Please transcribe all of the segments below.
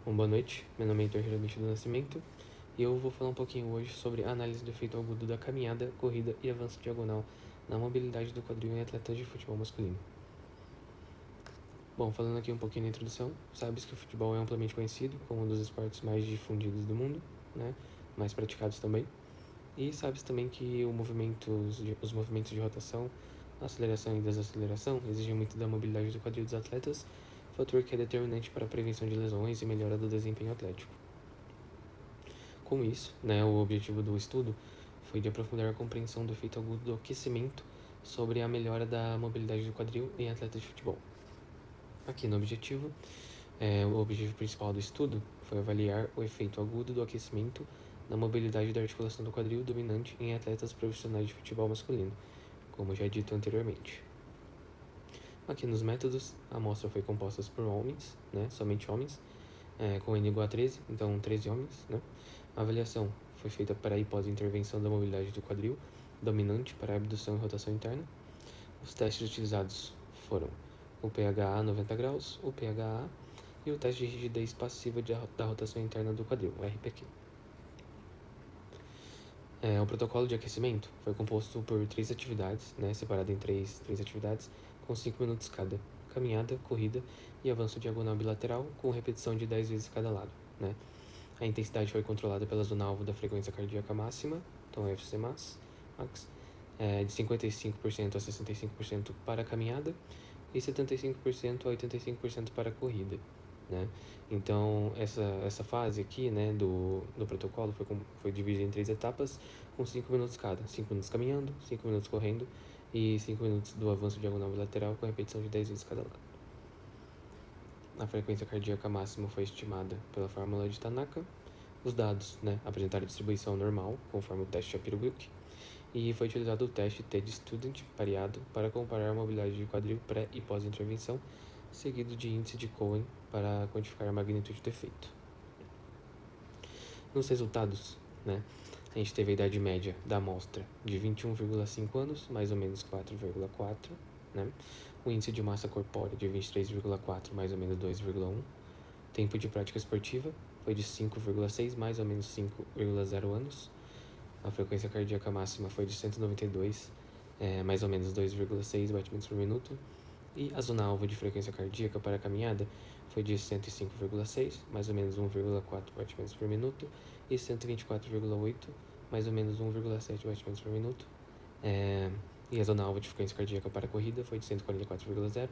Boa noite, meu nome é Heitor Hiromichi do Nascimento e eu vou falar um pouquinho hoje sobre a análise do efeito agudo da caminhada, corrida e avanço diagonal na mobilidade do quadril em atletas de futebol masculino. Bom, falando aqui um pouquinho da introdução, sabes que o futebol é amplamente conhecido como um dos esportes mais difundidos do mundo, né? Mais praticados também. E sabes também que os movimentos de rotação, aceleração e desaceleração exigem muito da mobilidade do quadril dos atletas, fator que é determinante para a prevenção de lesões e melhora do desempenho atlético. Com isso, o objetivo do estudo foi de aprofundar a compreensão do efeito agudo do aquecimento sobre a melhora da mobilidade do quadril em atletas de futebol. Aqui no objetivo, o objetivo principal do estudo foi avaliar o efeito agudo do aquecimento na mobilidade da articulação do quadril dominante em atletas profissionais de futebol masculino, como já dito anteriormente. Aqui nos métodos, a amostra foi composta por homens, somente homens, com N igual a 13, então 13 homens. A avaliação foi feita para e pós-intervenção da mobilidade do quadril dominante para abdução e rotação interna. Os testes utilizados foram o PHA 90 graus, o PHA e o teste de rigidez passiva da rotação interna do quadril, o RPQ. O protocolo de aquecimento foi composto por 3 atividades, separado em três atividades, com 5 minutos cada: caminhada, corrida e avanço diagonal bilateral, com repetição de 10 vezes cada lado. A intensidade foi controlada pela zona alvo da frequência cardíaca máxima, então FC max, de 55% a 65% para a caminhada e 75% a 85% para a corrida. Então, essa fase aqui do protocolo foi dividida em 3 etapas, com 5 minutos cada: 5 minutos caminhando, 5 minutos correndo e 5 minutos do avanço diagonal bilateral, com repetição de 10 vezes cada lado. A frequência cardíaca máxima foi estimada pela fórmula de Tanaka. Os dados apresentaram distribuição normal, conforme o teste Shapiro-Wilk, e foi utilizado o teste TED-Student pareado para comparar a mobilidade de quadril pré e pós-intervenção, seguido de índice de Cohen para quantificar a magnitude do efeito. Nos resultados, a gente teve a idade média da amostra de 21,5 anos, mais ou menos 4,4, o índice de massa corpórea de 23,4, mais ou menos 2,1, tempo de prática esportiva foi de 5,6, mais ou menos 5,0 anos, a frequência cardíaca máxima foi de 192, mais ou menos 2,6 batimentos por minuto, e a zona alvo de frequência cardíaca para a caminhada foi de 105,6, mais ou menos 1,4 batimentos por minuto, e 124,8, mais ou menos 1,7 batimentos por minuto. E a zona alvo de frequência cardíaca para a corrida foi de 144,0,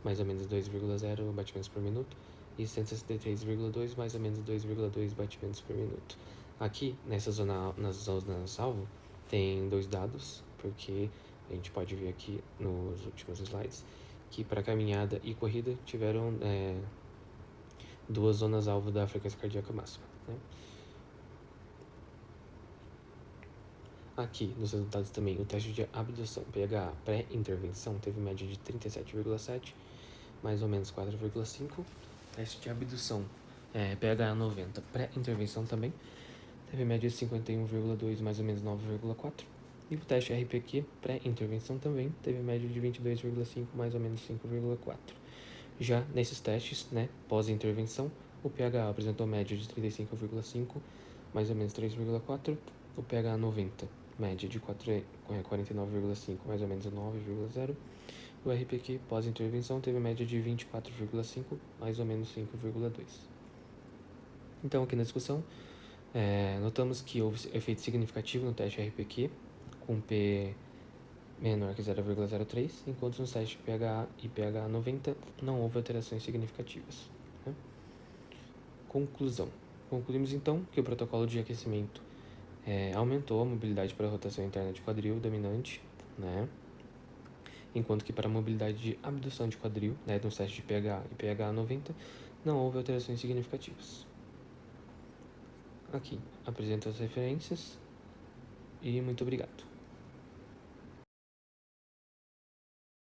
mais ou menos 2,0 batimentos por minuto, e 163,2, mais ou menos 2,2 batimentos por minuto. Aqui, nas zonas alvo, tem 2 dados, porque a gente pode ver aqui nos últimos slides que para caminhada e corrida tiveram 2 zonas alvo da frequência cardíaca máxima. Aqui, nos resultados também, o teste de abdução PHA pré-intervenção teve média de 37,7, mais ou menos 4,5. Teste de abdução PHA 90 pré-intervenção também teve média de 51,2, mais ou menos 9,4. E o teste RPQ pré-intervenção também teve média de 22,5, mais ou menos 5,4. Já nesses testes, pós-intervenção, o PHA apresentou média de 35,5, mais ou menos 3,4. O PHA 90, média de 49,5, mais ou menos 9,0. O RPQ pós-intervenção teve média de 24,5, mais ou menos 5,2. Então, aqui na discussão, notamos que houve efeito significativo no teste RPQ, com P menor que 0,03, enquanto nos testes PHA e PHA 90 não houve alterações significativas. Conclusão. Concluímos então que o protocolo de aquecimento aumentou a mobilidade para a rotação interna de quadril dominante, enquanto que para a mobilidade de abdução de quadril, nos testes de PHA e PHA 90, não houve alterações significativas. Aqui apresento as referências e muito obrigado.